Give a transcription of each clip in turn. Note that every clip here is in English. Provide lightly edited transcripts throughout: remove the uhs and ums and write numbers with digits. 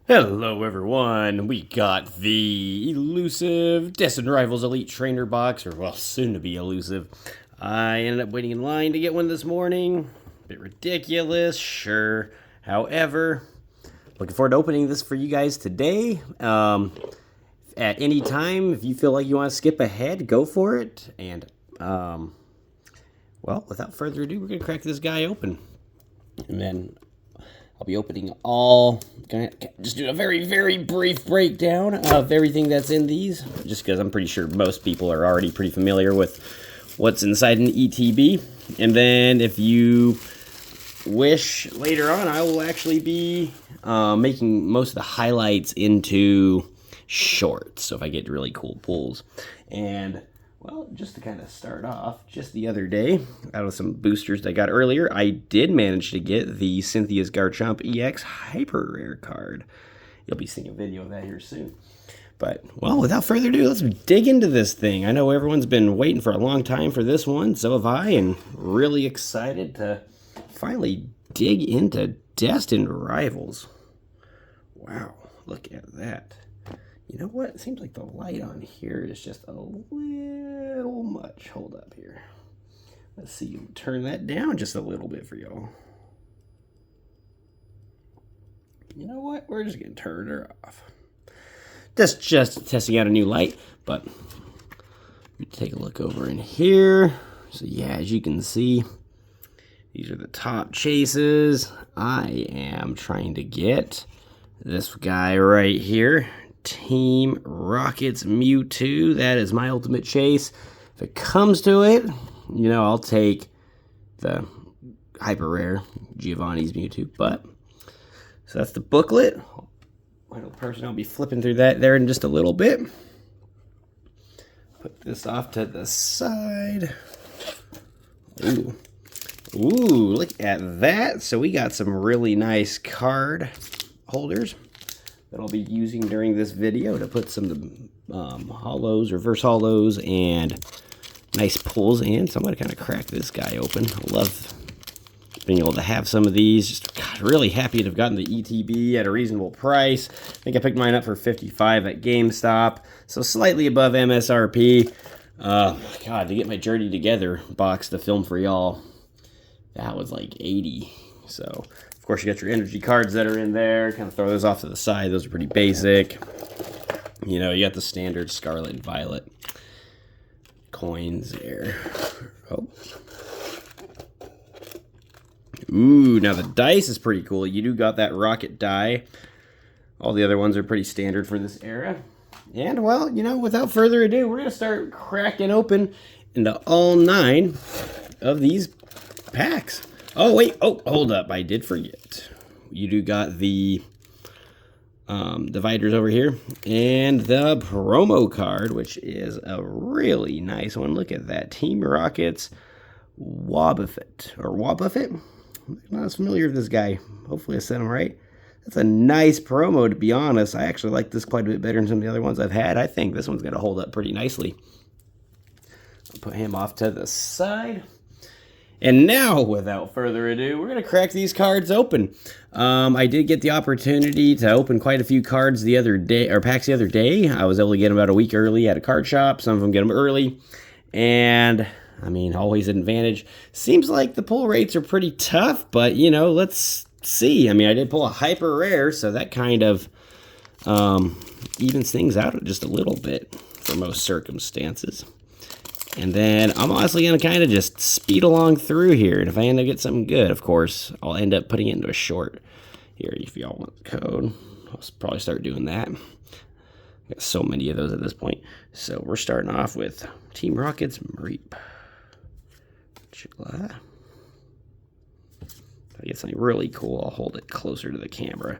Hello everyone, we got the elusive Destined Rivals Elite Trainer box, or well, soon to be elusive. I ended up waiting in line to get one this morning. Bit ridiculous, sure. However, looking forward to opening this for you guys today. At any time, if you feel like you want to skip ahead, go for it. And, well, without further ado, we're going to crack this guy open. And then I'll be opening all, just do a very, very brief breakdown of everything that's in these, just because I'm pretty sure most people are already pretty familiar with what's inside an ETB. And then if you wish, later on, I will actually be making most of the highlights into shorts, so if I get really cool pulls. And well, just to kind of start off, just the other day, out of some boosters that I got earlier, I did manage to get the Cynthia's Garchomp EX Hyper Rare card. You'll be seeing a video of that here soon. But, well, without further ado, let's dig into this thing. I know everyone's been waiting for a long time for this one, so have I, and really excited to finally dig into Destined Rivals. Wow, look at that. You know what? It seems like the light on here is just a little much. Hold up here. Let's see. Turn that down just a little bit for y'all. You know what? We're just going to turn her off. That's just testing out a new light, but let me take a look over in here. So yeah, as you can see, these are the top chases. I am trying to get this guy right here. Team Rocket's Mewtwo. That is my ultimate chase. If it comes to it, you know, I'll take the hyper rare Giovanni's Mewtwo. But so that's the booklet. My little person, I'll be flipping through that there in just a little bit. Put this off to the side. Ooh, look at that. So we got some really nice card holders that I'll be using during this video to put some hollows, reverse hollows, and nice pulls in. So I'm going to kind of crack this guy open. I love being able to have some of these. Just really happy to have gotten the ETB at a reasonable price. I think I picked mine up for $55 at GameStop, so slightly above MSRP. God, to get my Journey Together box to film for y'all, that was like $80. So of course, you got your energy cards that are in there. Kind of throw those off to the side. Those are pretty basic. You know, you got the standard Scarlet and Violet coins there. Oh. Ooh, now the dice is pretty cool. You do got that rocket die. All the other ones are pretty standard for this era. And, well, you know, without further ado, we're going to start cracking open into all 9 of these packs. Oh, wait. Oh, hold up. I did forget. You do got the dividers over here. And the promo card, which is a really nice one. Look at that. Team Rocket's Wobbuffet. Or Wobbuffet? I'm not as familiar with this guy. Hopefully I said him right. That's a nice promo, to be honest. I actually like this quite a bit better than some of the other ones I've had. I think this one's going to hold up pretty nicely. I'll put him off to the side. And now, without further ado, we're going to crack these cards open. I did get the opportunity to open quite a few cards the other day, or packs the other day. I was able to get them about a week early at a card shop. Some of them get them early. And, I mean, always an advantage. Seems like the pull rates are pretty tough, but, you know, let's see. I mean, I did pull a hyper rare, so that kind of evens things out just a little bit for most circumstances. And then I'm honestly going to kind of just speed along through here. And if I end up getting something good, of course, I'll end up putting it into a short. Here, if y'all want the code, I'll probably start doing that. Got so many of those at this point. So we're starting off with Team Rocket's Mareep. July. If I get something really cool, I'll hold it closer to the camera.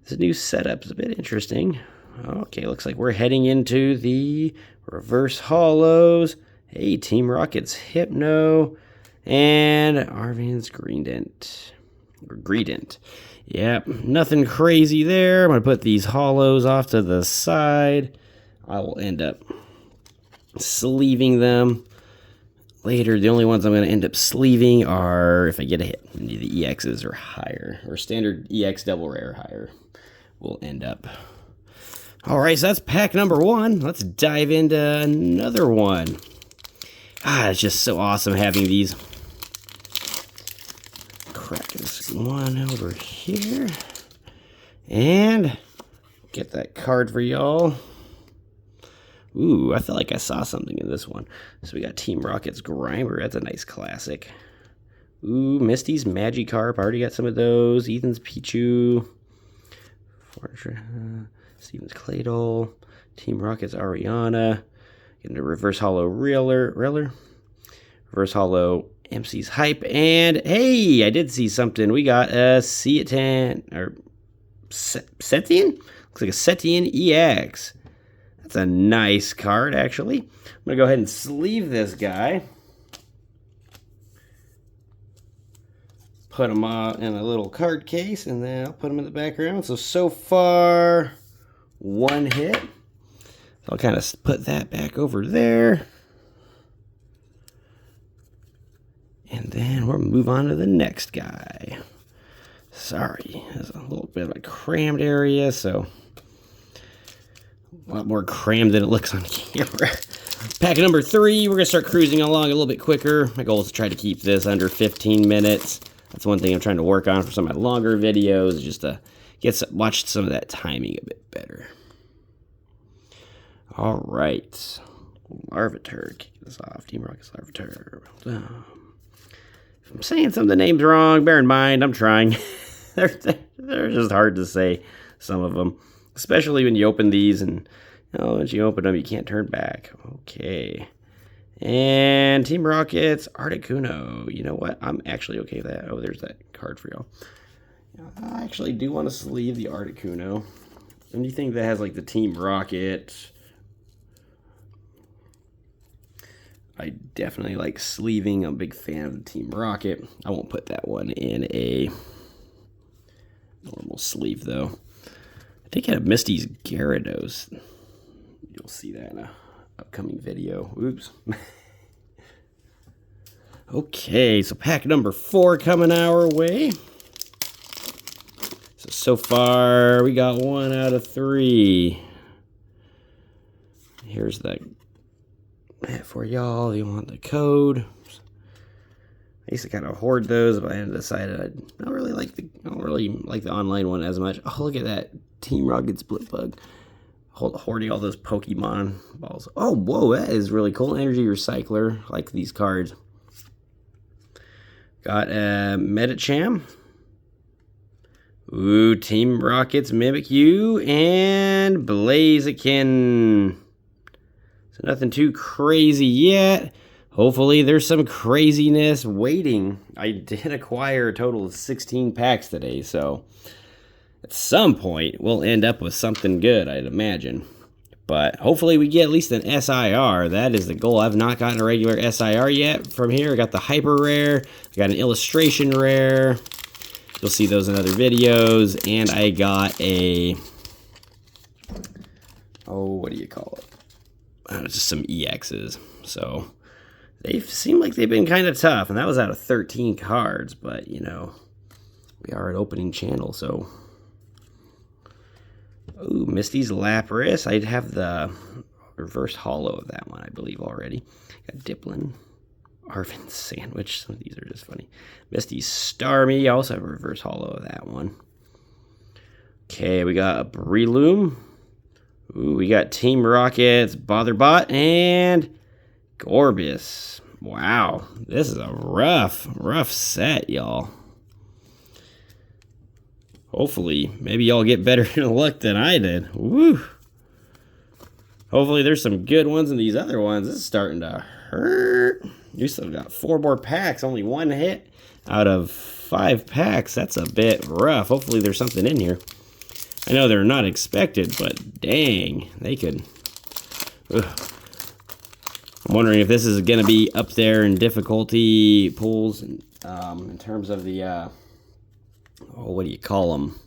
This new setup is a bit interesting. Okay, looks like we're heading into the reverse hollows. Hey, Team Rocket's Hypno, and Arvan's Greedent. Yep, nothing crazy there. I'm going to put these hollows off to the side. I will end up sleeving them later. The only ones I'm going to end up sleeving are if I get a hit. The EXs are higher, or standard EX double rare higher. we'll end up. All right, so that's pack number 1. Let's dive into another one. It's just so awesome having these. Crack this one over here. And get that card for y'all. Ooh, I felt like I saw something in this one. So we got Team Rocket's Grimer. That's a nice classic. Ooh, Misty's Magikarp. I already got some of those. Ethan's Pichu. Steven's Claydol. Team Rocket's Ariana. Getting a Reverse Hollow Reeler. Reverse Hollow MC's Hype. And hey, I did see something. We got a Setian. Or Setian? Looks like a Setian EX. That's a nice card, actually. I'm going to go ahead and sleeve this guy. Put them in a little card case, and then I'll put them in the background. So far, 1 hit. So I'll kind of put that back over there. And then we'll move on to the next guy. Sorry, there's a little bit of a crammed area, so a lot more crammed than it looks on camera. Pack number 3, we're going to start cruising along a little bit quicker. My goal is to try to keep this under 15 minutes. That's one thing I'm trying to work on for some of my longer videos, just to watch some of that timing a bit better. All right. Larvitar, kick this off. Team Rocket's Larvitar. If I'm saying some of the names wrong, bear in mind, I'm trying. they're just hard to say, some of them. Especially when you open these and, once you open them, you can't turn back. Okay. And Team Rocket's Articuno. You know what? I'm actually okay with that. Oh, there's that card for y'all. I actually do want to sleeve the Articuno. Anything that has like the Team Rocket, I definitely like sleeving. I'm a big fan of the Team Rocket. I won't put that one in a normal sleeve though. I think I have Misty's Gyarados. You'll see that in a upcoming video. Oops. Okay, so pack number 4 coming our way. So far, we got 1 out of 3. Here's that for y'all. You want the code. I used to kind of hoard those, but I decided I don't really like the online one as much. Oh, look at that Team Rocket Split Bug. Hoarding all those Pokemon balls. Oh, whoa, that is really cool. Energy Recycler. I like these cards. Got a Medicham. Ooh, Team Rocket's Mimikyu and Blaziken. So nothing too crazy yet. Hopefully there's some craziness waiting. I did acquire a total of 16 packs today, so at some point we'll end up with something good, I'd imagine. But hopefully we get at least an SIR. That is the goal. I've not gotten a regular SIR yet from here. I got the Hyper Rare. I got an Illustration Rare. You'll see those in other videos. And I got a... oh, what do you call it? Just some EXs. So they seem like they've been kind of tough. And that was out of 13 cards. But, you know, we are an opening channel, so... ooh, Misty's Lapras. I'd have the reverse hollow of that one, I believe, already. Got Diplin, Arvin Sandwich. Some of these are just funny. Misty's Starmie. I also have a reverse hollow of that one. Okay, we got a Breloom. Ooh, we got Team Rocket's Botherbot and Gorbis. Wow, this is a rough set, y'all. Hopefully, maybe y'all get better luck than I did. Woo! Hopefully there's some good ones in these other ones. This is starting to hurt. You still got 4 more packs, only 1 hit out of 5 packs. That's a bit rough. Hopefully there's something in here. I know they're not expected, but dang, they could. Ugh. I'm wondering if this is going to be up there in difficulty pools in terms of the... oh, what do you call them?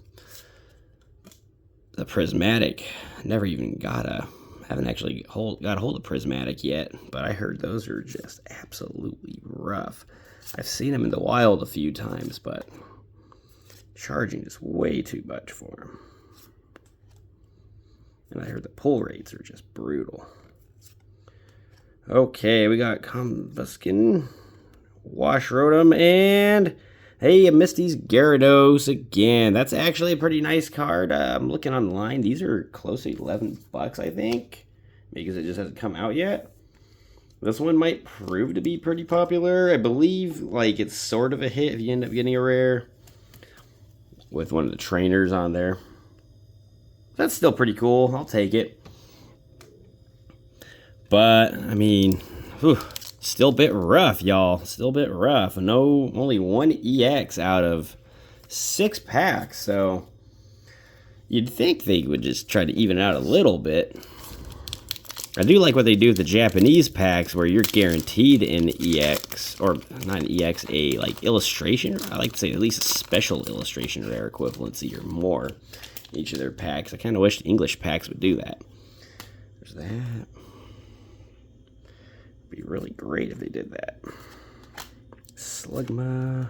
The prismatic. Never even haven't actually got a hold of prismatic yet, but I heard those are just absolutely rough. I've seen them in the wild a few times, but charging is way too much for them. And I heard the pull rates are just brutal. Okay, we got Combuskin, Wash Rotom, and hey, a Misty's Gyarados again. That's actually a pretty nice card. I'm looking online. These are close to $11, I think, because it just hasn't come out yet. This one might prove to be pretty popular. I believe like it's sort of a hit if you end up getting a rare with one of the trainers on there. That's still pretty cool. I'll take it. But, I mean, whew, still a bit rough, y'all. Still a bit rough. Only one EX out of 6 packs. So, you'd think they would just try to even it out a little bit. I do like what they do with the Japanese packs where you're guaranteed an EX, or not an EX, a like illustration. I like to say at least a special illustration rare equivalency or more in each of their packs. I kind of wish English packs would do that. There's that. Be really great if they did that. Slugma.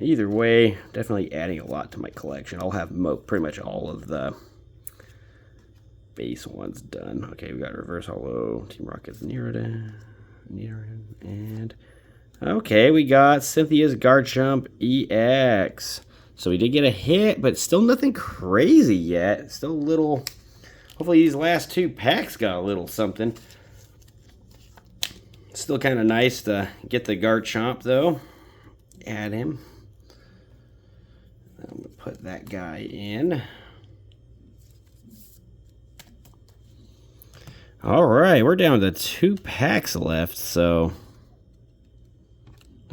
Either way, definitely adding a lot to my collection. I'll have pretty much all of the base ones done. Okay, we got Reverse Hollow, Team Rocket's Nidoran, and okay, we got Cynthia's Garchomp EX. So we did get a hit, but still nothing crazy yet. Still a little. Hopefully these last 2 packs got a little something. Still kind of nice to get the Garchomp though. Add him. I'm gonna put that guy in. All right, we're down to 2 packs left, so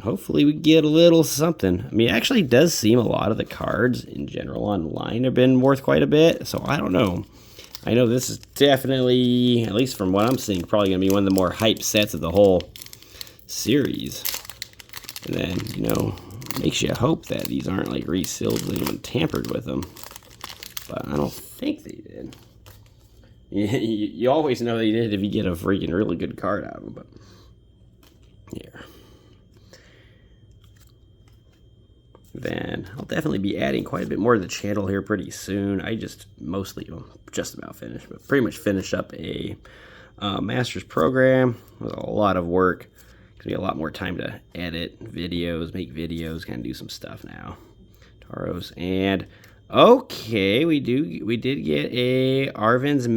hopefully we get a little something. I mean, it actually does seem a lot of the cards in general online have been worth quite a bit, so I don't know. I know this is definitely, at least from what I'm seeing, probably going to be one of the more hype sets of the whole series. And then, you know, makes you hope that these aren't like resealed and even tampered with them. But I don't think they did. You always know they did if you get a freaking really good card out of them. But here. Then I'll definitely be adding quite a bit more to the channel here pretty soon. I just just about finished, but pretty much finished up a master's program. It was a lot of work. Gonna be a lot more time to edit videos, make videos, kind of do some stuff now. Taros and okay, we did get a Arvin's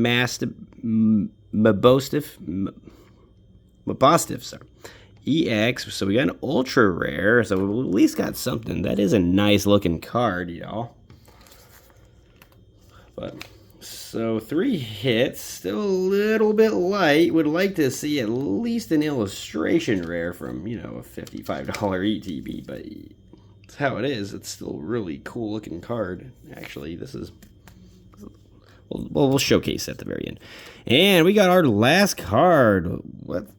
Mabostif, sorry. EX, so we got an ultra rare, so we at least got something. That is a nice looking card, y'all. But so 3 hits, still a little bit light. Would like to see at least an illustration rare from, you know, a $55 ETB, but it's how it is. It's still a really cool looking card. Actually, this is we'll showcase at the very end. And we got our last card, last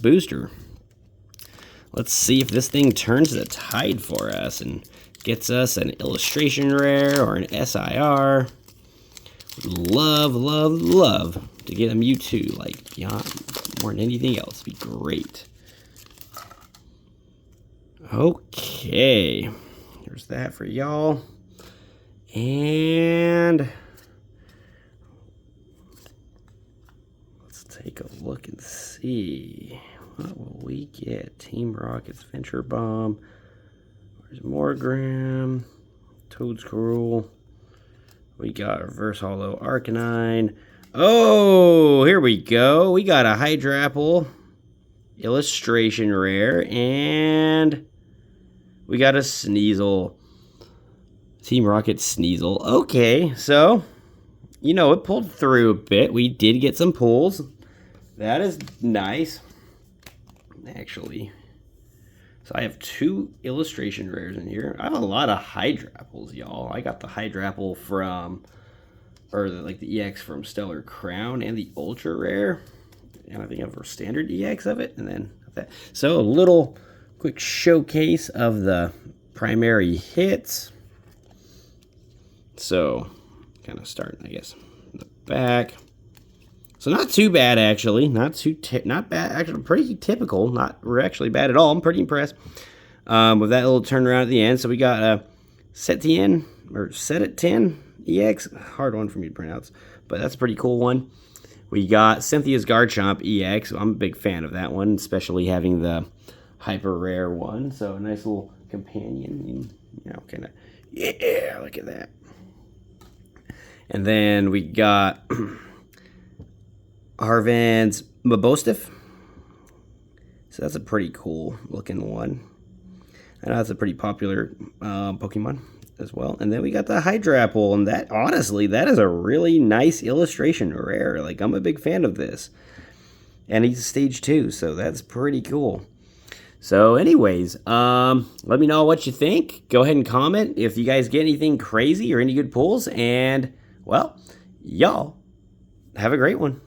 booster. Let's see if this thing turns the tide for us and gets us an illustration rare or an SIR. Would love, love, love to get a Mewtwo, like beyond more than anything else. It'd be great. Okay, here's that for y'all. And let's take a look and see what will we get. Team Rocket's Venture Bomb. There's Morgram, Toadscruel. We got Reverse Hollow Arcanine. Oh, here we go. We got a Hydrapple illustration rare, and we got a Sneasel. Team Rocket Sneasel. Okay, so, you know, it pulled through a bit. We did get some pulls. That is nice. Actually, so I have 2 illustration rares in here. I have a lot of Hydrapples, y'all. I got the Hydrapple from, or the EX from Stellar Crown and the Ultra Rare. And I think I have a standard EX of it. And then that. So a little quick showcase of the primary hits. So, kind of starting, I guess, in the back. So not too bad, actually. Not bad. Actually, pretty typical. Not actually bad at all. I'm pretty impressed with that little turnaround at the end. So we got a Set 10 or Set at 10 EX. Hard one for me to pronounce, but that's a pretty cool one. We got Cynthia's Garchomp EX. I'm a big fan of that one, especially having the hyper rare one. So a nice little companion, you know, kind of, yeah, look at that. And then we got Harvan's Mabostiff. So that's a pretty cool looking one. I know that's a pretty popular Pokemon as well. And then we got the Hydrapple, and that, honestly, that is a really nice illustration rare. Like, I'm a big fan of this. And he's stage 2, so that's pretty cool. So anyways, let me know what you think. Go ahead and comment if you guys get anything crazy or any good pulls. And, well, y'all have a great one.